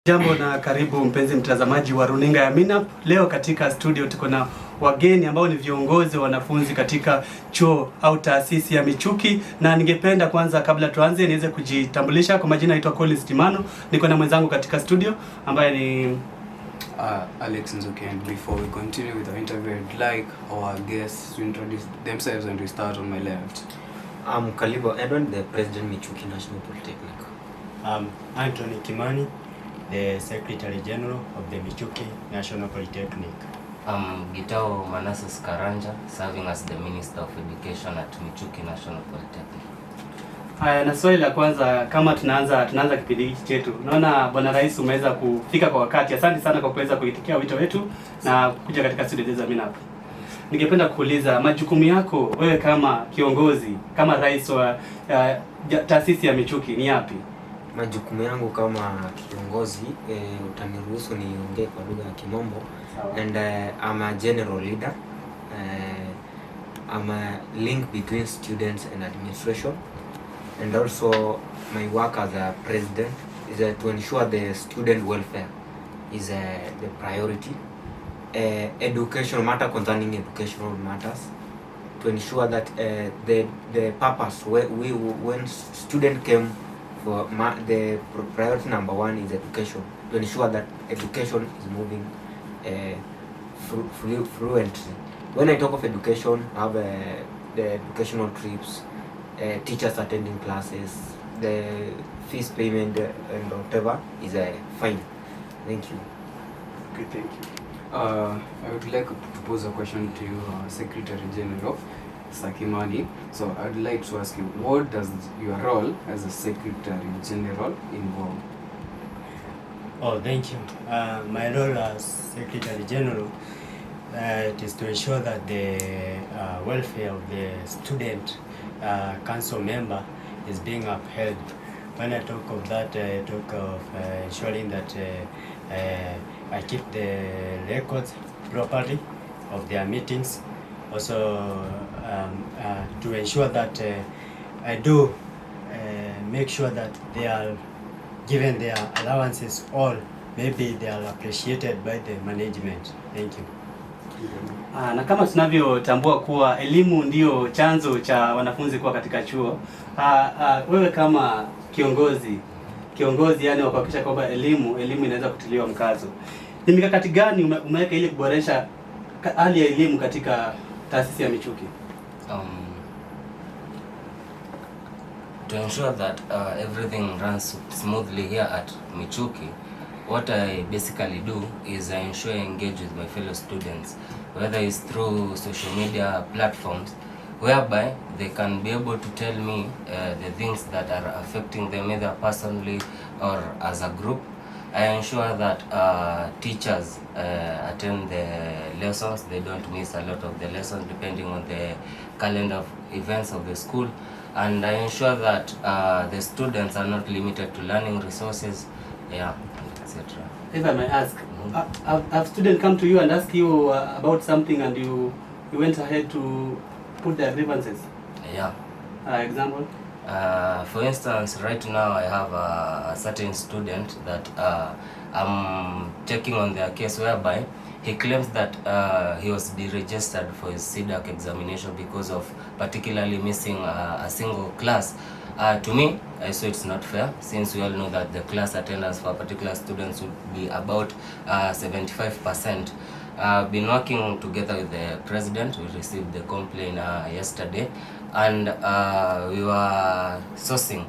Jambo na karibu mpenzi mtazamaji wa runinga ya MiNaP. Leo katika studio tuko na wageni ambao ni viongozi wa wanafunzi katika chuo au taasisi ya Michuki, na ningependa kwanza kabla tuanze niweze kujitambulisha. Kwa majina naitwa Collins Timano, niko na mwenzangu katika studio ambaye ni Alex Nzuki. And before we continue with our interview, I'd like our guests to introduce themselves, and we start on my left. I'm Kalibo Edwin, the President Michuki National Polytechnic. Anthony Kimani, the Secretary General of the Michuki National Polytechnic. Gitao Manassas Karanja, serving as the Minister of Education at Michuki National Polytechnic. Haya, na swali la kwanza, kama tunaanza kipindi hiki chetu. Naona Bwana Rais umeweza kufika kwa wakati. Asante sana kwa kuweza kuitikia wito wetu na kuja katika studio za MiNaP. Ningependa kuuliza majukumu yako wewe kama kiongozi, kama rais wa taasisi ya Michuki ni yapi? Majukumu yangu kama kiongozi, utaniruhusu niongee kwa lugha ya Kimombo. And I'm a general leader. I'm a link between students and administration. And also my work as a president is to ensure the student welfare is the priority. Educational matter concerning educational matters, to ensure that the purpose when student came for the priority number one is education, to ensure that education is moving fluently. When I talk of education, I have the educational trips, teachers attending classes, the fees payment and whatever is fine. Thank you. Okay, thank you. I would like to propose a question to you, Secretary General Sakimani. So I'd like to ask you, what does your role as a Secretary General involve? Oh, thank you. My role as Secretary General it is to ensure that the welfare of the student council member is being upheld. When I talk of that, I talk of ensuring that I keep the records properly of their meetings. Also to ensure that I do make sure that they are given their allowances, all maybe they are appreciated by the management. Thank you. Na kama tunavyotambua kuwa elimu ndio chanzo cha wanafunzi kuwa katika chuo, wewe kama kiongozi yani wa kuhakikisha kwamba elimu inaweza kutiliwa mkazo, ni mikakati gani umeweka ili kuboresha hali ya elimu katika taasisi ya Michuki? To ensure that everything runs smoothly here at Michuki, what I basically do is I ensure I engage with my fellow students, whether it's through social media platforms, whereby they can be able to tell me the things that are affecting them either personally or as a group. I ensure that teachers attend the lessons. They don't miss a lot of the lessons depending on the calendar of events of the school. And I ensure that the students are not limited to learning resources, etc. If I may ask, have students come to you and ask you about something and you went ahead to put their grievances? Yeah. Example? For instance, right now I have a certain student that I'm checking on their case, whereby he claims that he was deregistered for his CDAC examination because of particularly missing a single class. To me, I say it's not fair, since we all know that the class attendance for particular students would be about 75%. I've been working together with the president. We received the complaint yesterday, and we were sourcing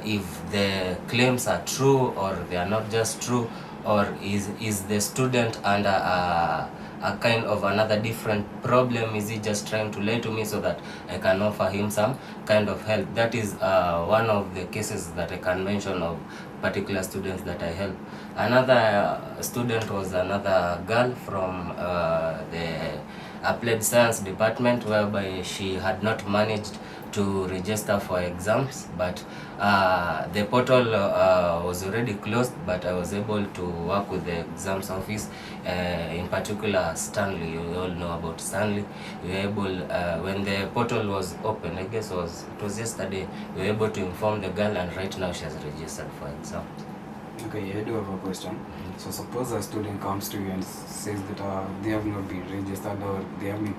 if the claims are true or they are not just true, or is the student under a kind of another different problem. Is he just trying to lie to me so that I can offer him some kind of help? That is one of the cases that I can mention of particular students that I help. Another student was another girl from the applied science department, whereby she had not managed to register for exams, but the portal was already closed, but I was able to work with the exams office, in particular Stanley. You all know about Stanley. We were able, when the portal was open, I guess it was yesterday, we were able to inform the girl, and right now she has registered for exams. Okay, I do have a question. So suppose a student comes to you and says that they have not been registered or they have been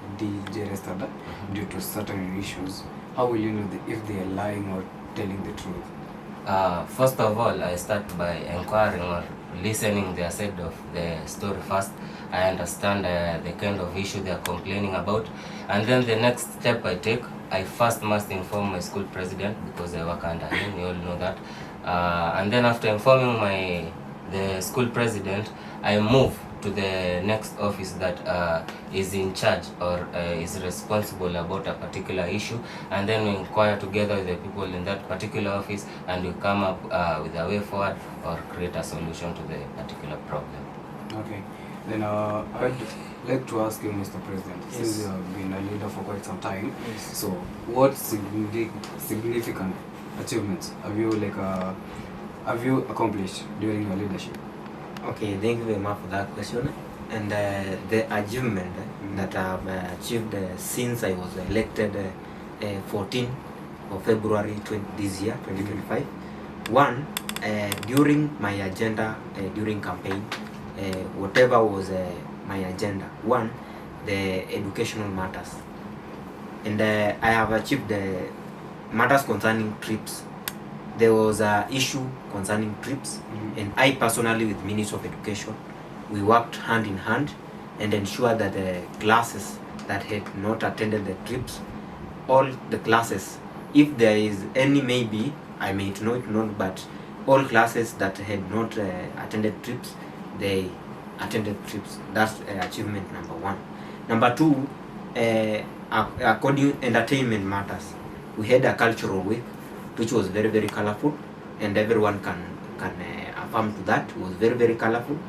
deregistered due to certain issues. How will you know if they are lying or telling the truth? First of all, I start by inquiring or listening their side of the story first. I understand the kind of issue they are complaining about, and then the next step I take, I first must inform my school president because I work under him. You all know that. And then after informing the school president, I move to the next office that is in charge or is responsible about a particular issue, and then we inquire together with the people in that particular office, and we come up with a way forward or create a solution to the particular problem. Okay. Then I'd like to ask you, Mr. President, Yes. since you have been a leader for quite some time, Yes. so what significant achievements have you accomplished during your leadership? Okay, thank you very much for that question. And the achievement that I've achieved since I was elected 14th of February this year, 2025. One, during my agenda during campaign, whatever was my agenda. One, the educational matters. And I have achieved the matters concerning trips. There was an issue concerning trips, and I personally, with Ministry of Education, we worked hand in hand and ensured that the classes that had not attended the trips, all the classes, if there is any, maybe I may not, but all classes that had not attended trips, they attended trips. That's achievement number one. Number two, according entertainment matters, we had a cultural week which was very, very colorful, and everyone can affirm to that. It was very, very colorful.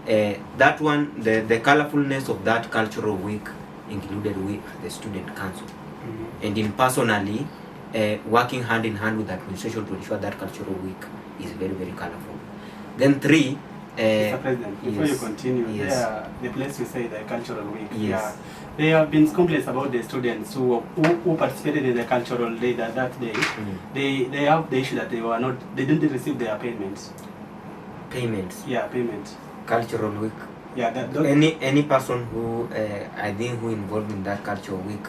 That one, the colorfulness of that cultural week included with the Student Council, and in personally working hand in hand with the administration to ensure that cultural week is very, very colorful. Then three, Mr. President, before yes, you continue, yes. the place you say the cultural week. Yes. Yeah. There have been complaints about the students who participated in the cultural day that day. They have the issue that they didn't receive their payments. Payments. Yeah, payments. Cultural week. Yeah, that Any person who I think who involved in that cultural week,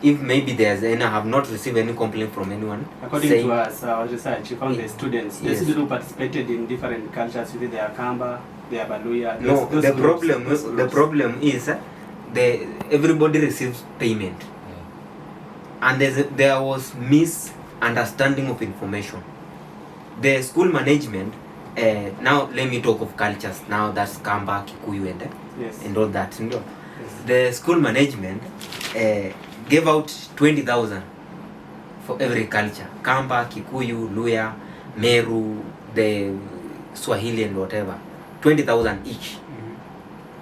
if maybe there's any, I have not received any complaint from anyone. according to us, our research, you found the students, the Yes. students who participated in different cultures, with their Kamba, their Baluya. No, those the groups, problem those the groups. problem is everybody receives payment, and there was misunderstanding of information. The school management, now let me talk of cultures. Now that's Kamba, Kikuyu, Yes. and all that. You know. Yes. The school management gave out 20,000 for every culture: Kamba, Kikuyu, Luya, Meru, the Swahili, and whatever. 20,000 each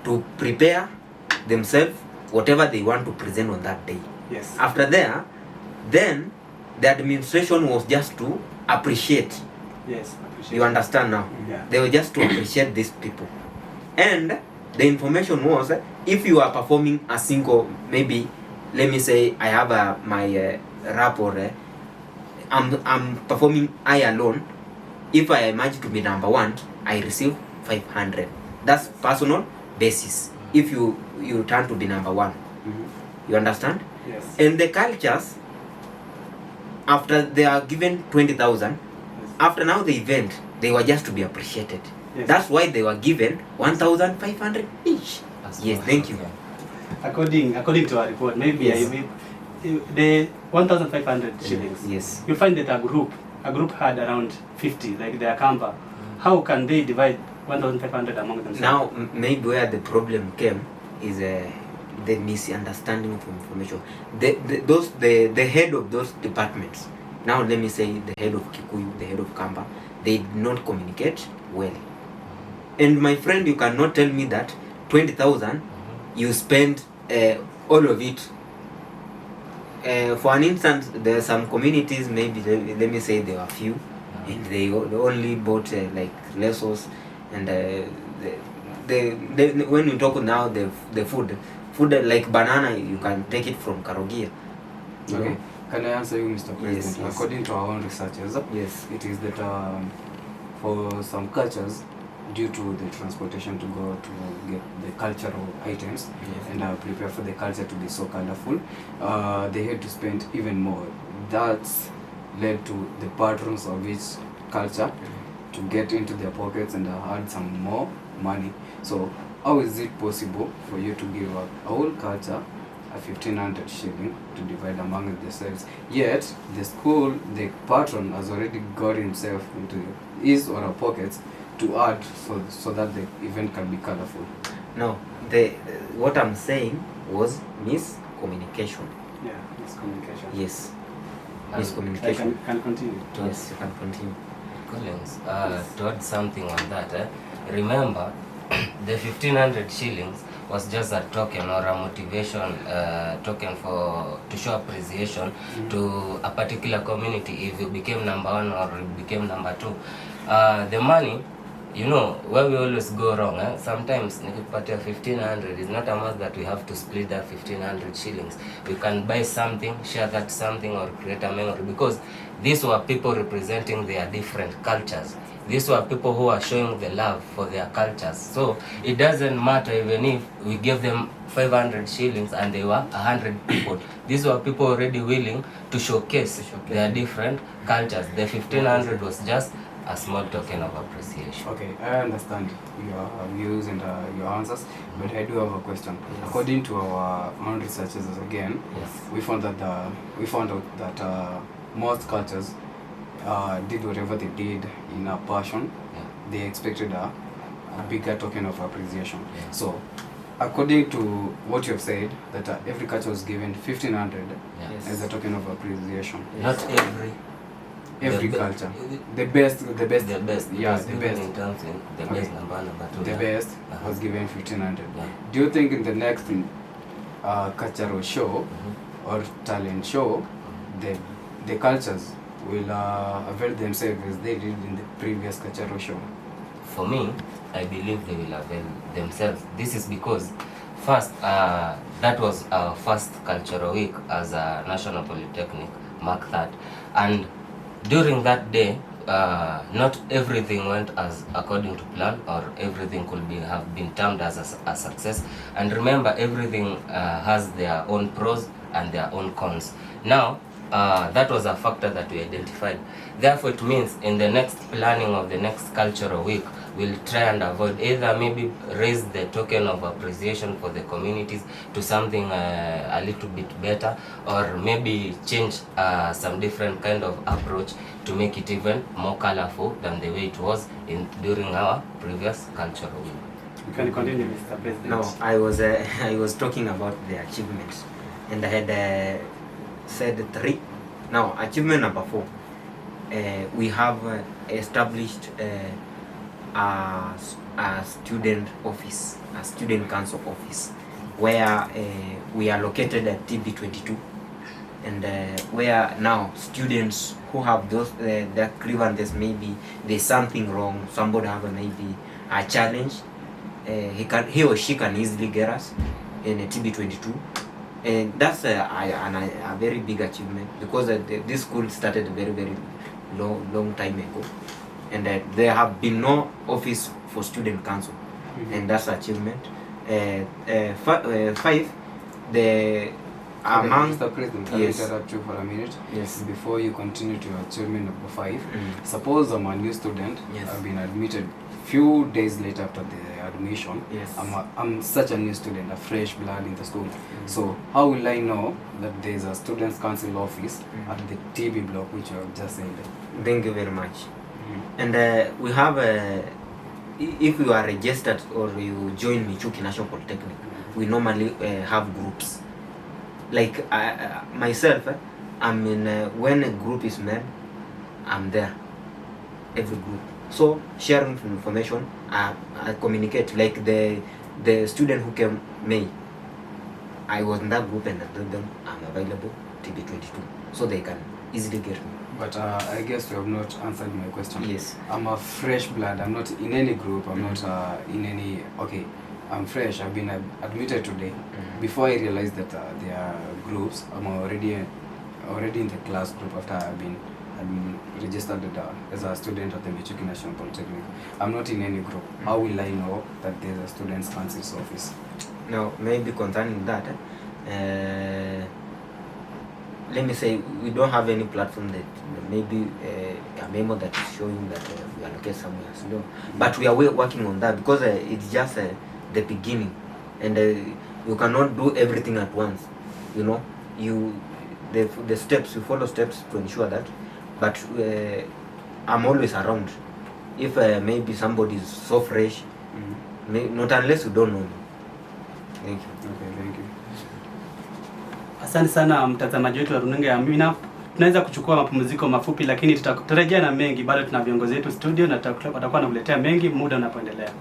to prepare themselves whatever they want to present on that day. Yes. After there, then the administration was just to appreciate. Yes. Appreciate. You understand now? Yeah. They were just to appreciate these people. And the information was, if you are performing a single, maybe, let me say I have my rap, or I'm performing I alone. If I emerge to be number one, I receive 500. That's personal basis. If you turn to be number one, you understand? Yes. And the cultures, after they are given 20,000, after now the event, they were just to be appreciated. Yes. That's why they were given 1,500 each. Yes, thank you. According to our report, maybe Yes. the 1,500 shillings. Yes. You find that a group had around 50, like their Kamba. How can they divide 1,500 among themselves? Now, maybe where the problem came is the misunderstanding of information. The head of those departments, now let me say the head of Kikuyu, the head of Kamba, they did not communicate well. And my friend, you cannot tell me that 20,000 you spend all of it. For an instance, there are some communities, maybe let me say there were few, and they only bought like lessons, and when you talk now the food like banana, you can take it from Karogia. You Okay. know? Can I answer you, Mr. President? Yes, yes. According to our own researchers, Yes. it is that for some cultures, due to the transportation to go to get the cultural items and prepare for the culture to be so colorful, they had to spend even more. That's led to the patrons of each culture to get into their pockets and add some more money. So how is it possible for you to give a whole culture a 1,500 shilling to divide among themselves, yet the school, the patron has already got himself into his or her pockets to add so that the event can be colorful? No, what I'm saying was miscommunication. Yeah, miscommunication. Yes, I miscommunication. can continue. Yes, you can continue. Collins, to add something on that, remember the 1,500 shillings was just a token or a motivation token to show appreciation to a particular community if you became number 1 or you became number 2. The money, you know, where we always go wrong, sometimes nikipatia 1,500 is not a must that we have to split that 1,500 shillings. We can buy something, share that something, or create a memory, because these were people representing their different cultures. These were people who are showing the love for their cultures. So it doesn't matter even if we gave them 500 shillings and they were 100 people. These were people already willing to showcase their different cultures. The 1,500 was just a small token of appreciation. Okay, I understand your views and your answers, but I do have a question. Yes. According to our own researches again, we found out that most cultures did whatever they did in a passion. They expected a bigger token of appreciation. So according to what you have said, that every culture was given 1,500 as a token of appreciation. Not every culture. The best. Yeah, the best. In terms of the best number 2. The best was given 1,500. Do you think in the next cultural show or talent show, the cultures will avail themselves as they did in the previous cultural show? For me, I believe they will avail themselves. This is because, first, that was our first cultural week as a National Polytechnic, Mark 3rd, and during that day, not everything went as according to plan, or everything could have been termed as a success. And remember, everything has their own pros and their own cons. Now, that was a factor that we identified. Therefore, it means in the next planning of the next cultural week, we'll try and avoid either maybe raise the token of appreciation for the communities to something a little bit better, or maybe change some different kind of approach to make it even more colorful than the way it was during our previous cultural week. You can continue, Mr. President. No, I was talking about the achievements, and I had said 3. Now, achievement number 4, we have established a student office, a student council office, where we are located at TB22, and where now students who have those that grievances, maybe there's something wrong, somebody have maybe a challenge, he or she can easily get us in a TB22. And that's a very big achievement, because this school started very, very long time ago, and there have been no office for student council, and that's achievement. 5, the among Mr. President, can I interrupt you for a minute? Yes. Before you continue to your achievement number 5, suppose I'm a new student. I've been admitted few days later after the admission. I'm such a new student, a fresh blood in the school. So how will I know that there's a students council office at the TB block, which you have just said? Thank you very much. And we have if you are registered or you join Michuki National Polytechnic, we normally have groups. Like myself, I'm in when a group is made, I'm there, every group. So sharing information, I communicate. Like the student who came May, I was in that group and I told them I'm available TB22, so they can easily get me. But I guess you have not answered my question. Yes. I'm a fresh blood. I'm not in any group. I'm not in any. Okay, I'm fresh. I've been admitted today. Before I realized that there are groups, I'm already in the class group after I've been registered as a student at the Michuki National Polytechnic. I'm not in any group. How will I know that there's a students' council's office? Now, maybe concerning that, let me say we don't have any platform that maybe a memo that is showing that we are located somewhere. So, but we are working on that because it's just the beginning, and you cannot do everything at once. You know, the steps, you follow steps to ensure that. But I'm always around. If maybe somebody is so fresh, not unless you don't know me. Thank you. Okay, thank you. Asante sana mtazamaji wetu wa runinga ya MiNaP. Tunaweza kuchukua mapumziko mafupi, lakini tutarejea na mengi. Bado tuna viongozi wetu studio na watakuwa wanakuletea mengi muda unapoendelea.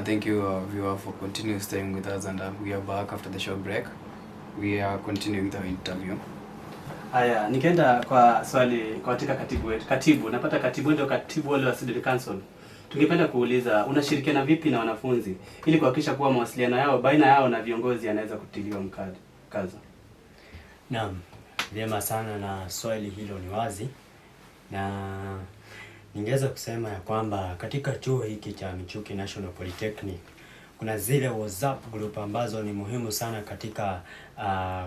Thank you, viewer, for continuing staying with us, and we are back after the short break. We are continuing the interview. Haya, nikaenda kwa swali katika katibu. Napata katibu ndio katibu wale wa Student Council. Tungependa kuuliza unashirikiana vipi na wanafunzi ili kuhakikisha kuwa mawasiliano yao baina yao na viongozi yanaweza kutiliwa mkazo? Naam, vyema sana, na swali hilo ni wazi, na ningeweza kusema ya kwamba katika chuo hiki cha Michuki National Polytechnic kuna zile WhatsApp group ambazo ni muhimu sana katika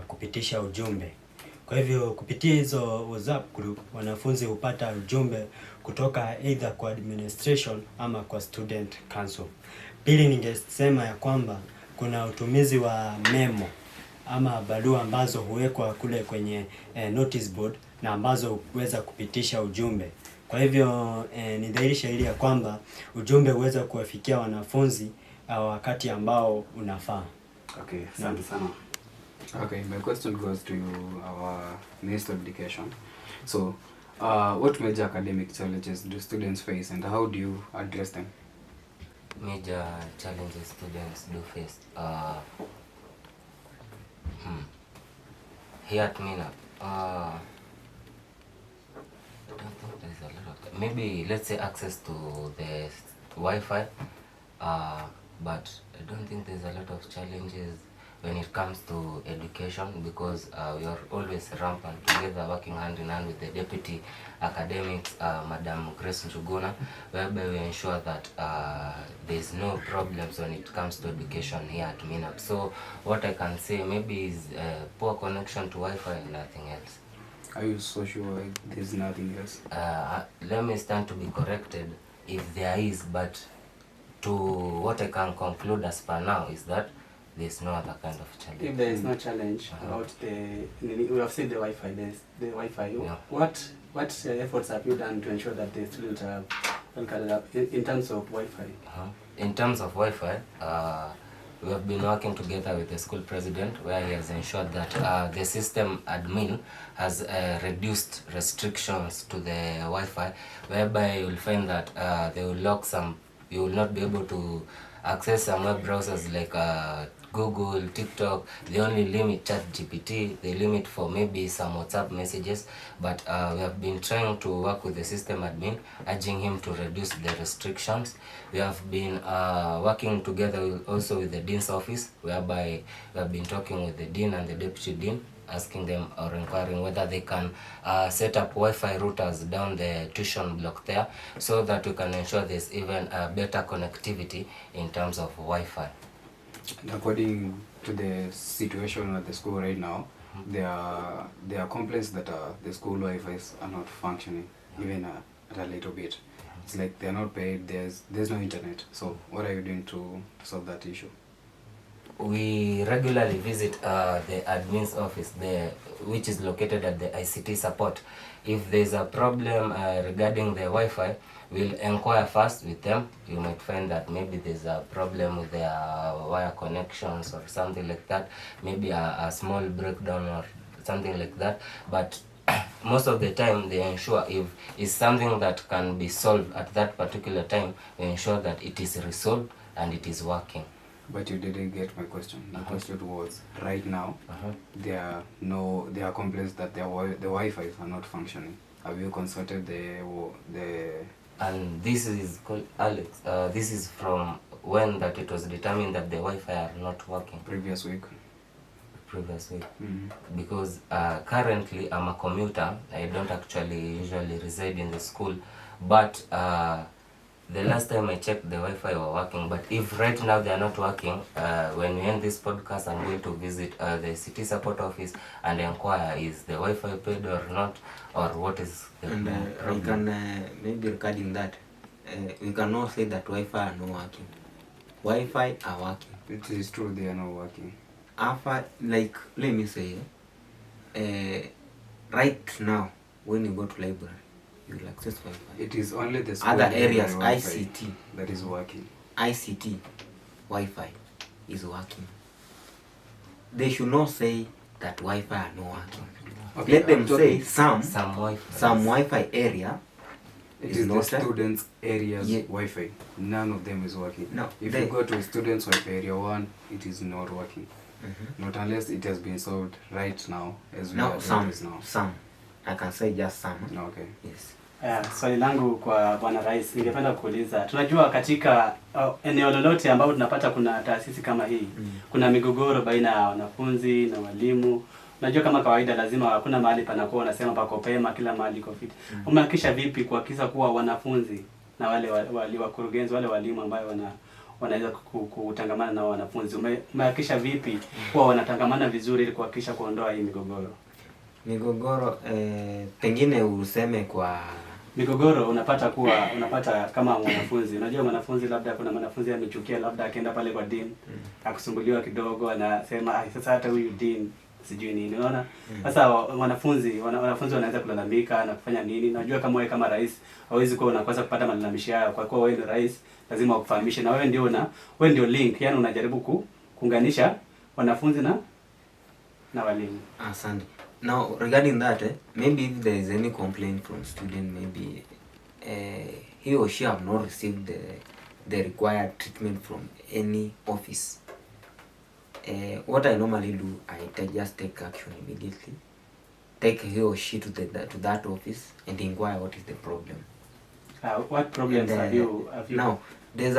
kupitisha ujumbe. Kwa hivyo kupitia hizo WhatsApp group wanafunzi hupata ujumbe kutoka either kwa administration ama kwa Student Council. Pili, ningesema ya kwamba kuna utumizi wa memo ama barua ambazo huwekwa kule kwenye notice board na ambazo huweza kupitisha ujumbe. Kwa hivyo ni dhahiri shahiri ya kwamba ujumbe huweza kuwafikia wanafunzi wakati ambao unafaa. Okay, asante sana. Okay, my question goes to our Minister of Education. So, what major academic challenges do students face, and how do you address them? Major challenges students do face. Here at MiNaP, I don't think there's a lot of, maybe let's say access to the Wi-Fi, but I don't think there's a lot of challenges when it comes to education, because we are always rampant together, working hand in hand with the Deputy Academics, Madam Grace Njuguna, whereby we ensure that there's no problems when it comes to education here at MiNaP. So what I can say maybe is poor connection to Wi-Fi and nothing else. Are you so sure there's nothing else? Let me stand to be corrected if there is, but to what I can conclude as per now is that there's no other kind of challenge. If there is no challenge about we have said the Wi-Fi, there's the Wi-Fi. Yeah. What efforts have you done to ensure that the students are well carried up in terms of Wi-Fi? In terms of Wi-Fi, we have been working together with the school president, where he has ensured that the system admin has reduced restrictions to the Wi-Fi, whereby you will find that they will lock some, you will not be able to access some web browsers like Google, TikTok. They only limit ChatGPT, they limit for maybe some WhatsApp messages, but we have been trying to work with the system admin, urging him to reduce the restrictions. We have been working together also with the Dean's office, whereby we have been talking with the Dean and the Deputy Dean, asking them or inquiring whether they can set up Wi-Fi routers down the tuition block there, so that we can ensure there's even better connectivity in terms of Wi-Fi. And according to the situation at the school right now, there are complaints that the school Wi-Fi's are not functioning, even at a little bit. It's like they're not paid, there's no internet. So what are you doing to solve that issue? we regularly visit the admin's office, which is located at the ICT support. If there's a problem regarding the Wi-Fi, we'll inquire first with them. You might find that maybe there's a problem with their wire connections or something like that, maybe a small breakdown or something like that. But most of the time they ensure if it's something that can be solved at that particular time, we ensure that it is resolved and it is working. But you didn't get my question. My question was, right now, there are complaints that the Wi-Fi are not functioning. Have you consulted the? And this is called Alex. This is from when that it was determined that the Wi-Fi are not working. Previous week. Because currently I'm a commuter. I don't actually usually reside in the school, but the last time I checked, the Wi-Fi were working. But if right now they are not working, when we end this podcast, I'm going to visit the city support office and inquire, is the Wi-Fi paid or not, or what is the we can maybe regarding that, we cannot say that Wi-Fi are not working. Wi-Fi are working. It is true they are not working. After, like, let me say, right now, when you go to library, you will access Wi-Fi. It is only the school Other areas, Wi-Fi ICT, that is working. ICT, Wi-Fi is working. They should not say that Wi-Fi are not working. Okay, Let them I'm say talking- some Wi-Fi area It is is the not students' areas Yeah. Wi-Fi. None of them is working. No, If they- you go to students' Wi-Fi area 1, it is not working. Not unless it has been solved right now, as we No, are some, doing this now. some. I can say just some. Okay. Yes. Swali langu kwa Bwana Rais, ningependa kuuliza, tunajua katika eneo lolote ambapo tunapata kuna taasisi kama hii, kuna migogoro baina ya wanafunzi na walimu. Unajua kama kawaida lazima hakuna mahali panakuwa unasema pako pema, kila mahali iko fit. Umehakikisha vipi kuhakikisha kuwa wanafunzi na wale wakurugenzi, wale walimu ambao wanaweza kutangamana na wanafunzi, umehakikisha vipi kuwa wanatangamana vizuri ili kuhakikisha kuondoa hii migogoro? Migogoro pengine useme kwa Migogoro unapata kama mwanafunzi. Unajua mwanafunzi, labda kuna mwanafunzi amechukia, labda akaenda pale kwa dean, akusumbuliwa kidogo, anasema sasa hata huyu dean sijui nini, unaona? Sasa wanafunzi wanaweza kulalamika na kufanya nini. Unajua kama wewe kama rais hauwezi kuwa unakosa kupata malalamishi haya, kwa kuwa wewe ndio rais, lazima ukufahamishe, na wewe ndio link, yani unajaribu kuunganisha wanafunzi na walimu. Asante. Now regarding that, maybe if there is any complaint from student, maybe he or she have not received the required treatment from any office. What I normally do, I just take action immediately. Take he or she to that office and inquire what is the problem. What problems have you? Now, there's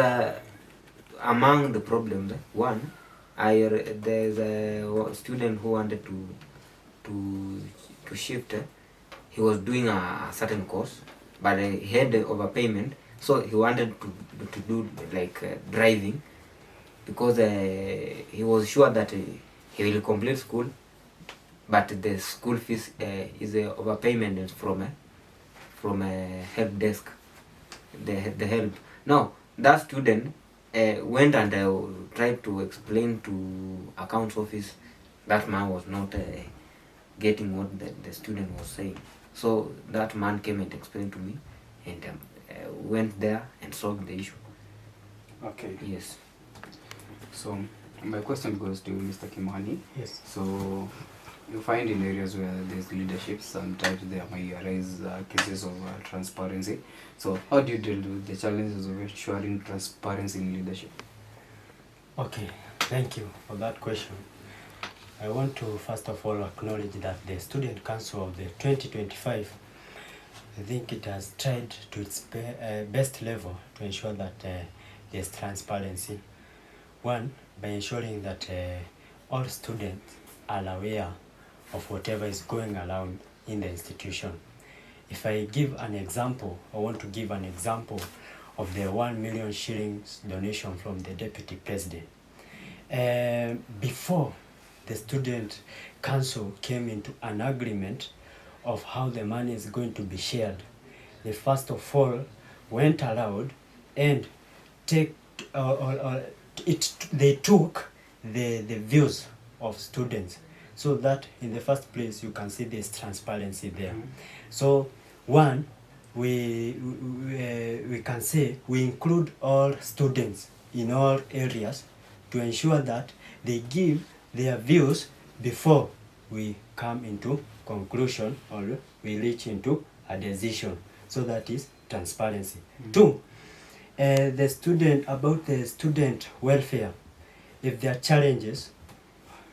among the problems, one, there's a student who wanted to shift. He was doing a certain course, but he had the overpayment, so he wanted to do like driving, because he was sure that he will complete school, but the school fees is a overpayment from a help desk, the help. Now that student went and tried to explain to accounts office. That man was not getting what the student was saying, so that man came and explained to me, and went there and solved the issue. Okay. Yes. So my question goes to Mr. Kimani. Yes. So you find in areas where there's leadership, sometimes there may arise cases of transparency. So how do you deal with the challenges of ensuring transparency in leadership? Okay, thank you for that question. I want to first of all acknowledge that the Student Council of the 2025, I think it has tried to its best level to ensure that there's transparency. One, by ensuring that all students are aware of whatever is going around in the institution. If I give an example, I want to give an example of the 1 million shillings donation from the Deputy President. Before the Student Council came into an agreement of how the money is going to be shared, they first of all went aloud and they took the views of students, so that in the first place you can see there's transparency there. So one, we can say we include all students in all areas to ensure that they give their views before we come into conclusion or we reach into a decision. So that is transparency. Two, the student welfare. If there are challenges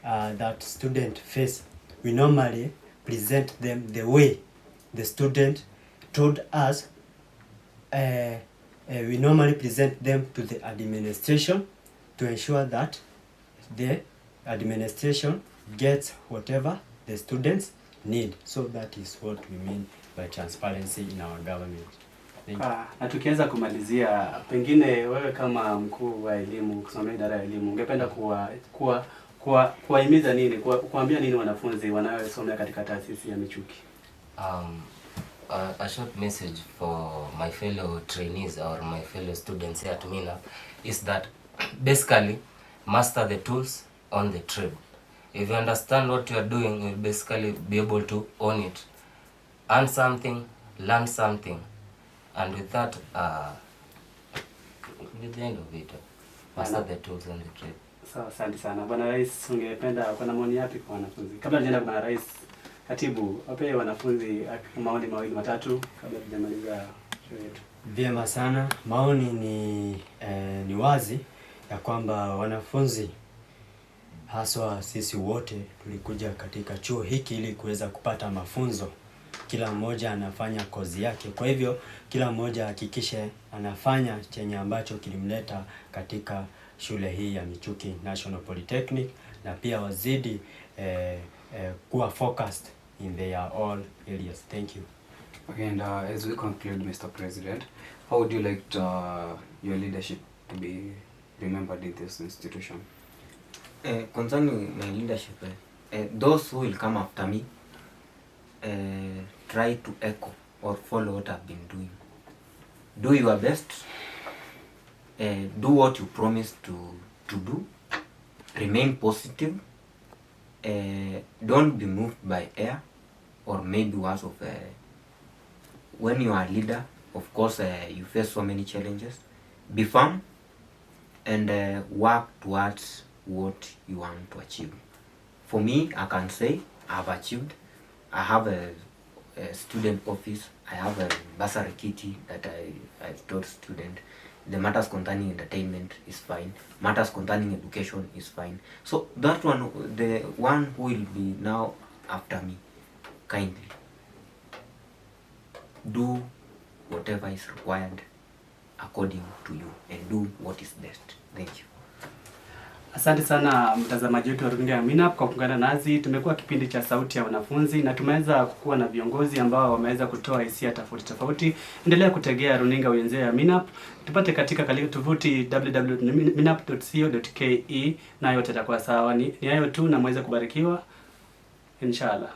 that student face, we normally present them the way the student told us. We normally present them to the administration to ensure that the administration gets whatever the students need. So that is what we mean by transparency in our government. Na tukianza kumalizia, pengine wewe kama mkuu wa elimu, kusimamia idara ya elimu, ungependa kuwahimiza nini, kuambia nini wanafunzi wanaosomea katika taasisi ya Michuki? A short message for my fellow trainees or my fellow students here at MiNaP is that basically master the tools on the trade. If you understand what you are doing, you'll basically be able to own it. Earn something, learn something, and with that, with the end of it, master the tools on the trade. Sawa, asante sana. Bwana Rais, ungependa kuna maoni yapi kwa wanafunzi? Kabla tujaenda kwa Bwana Rais, katibu, wape wanafunzi maoni mawili matatu kabla tujamaliza show yetu. Vyema sana. Maoni ni wazi ya kwamba wanafunzi, haswa sisi wote tulikuja katika chuo hiki ili kuweza kupata mafunzo. Kila mmoja anafanya kozi yake. Kwa hivyo kila mmoja hakikishe anafanya chenye ambacho kilimleta katika shule hii ya Michuki National Polytechnic, na pia wazidi kuwa focused in their all areas. Thank you. Okay, and as we conclude, Mr. President, how would you like your leadership to be remembered in this institution? Concerning my leadership, those who will come after me, try to echo or follow what I've been doing. Do your best. Do what you promised to do. Remain positive. Don't be moved by air or maybe words of when you are a leader, of course you face so many challenges. Be firm and work towards what you want to achieve. For me, I can say I've achieved. I have a student office. I have a bursary kitty that I've taught students. The matters concerning entertainment is fine. Matters concerning education is fine. So that one, the one who will be now after me, kindly do whatever is required according to you and do what is best. Thank you. Asante sana mtazamaji wetu wa runinga ya MiNaP kwa kuungana nasi. Tumekuwa kipindi cha sauti ya wanafunzi na tumeweza kuwa na viongozi ambao wameweza kutoa hisia tofauti tofauti. Endelea kutegea runinga wenzao ya MiNaP. Tupate katika tovuti www.minap.co.ke na yote itakuwa sawa. Ni hayo tu na muweze kubarikiwa inshallah.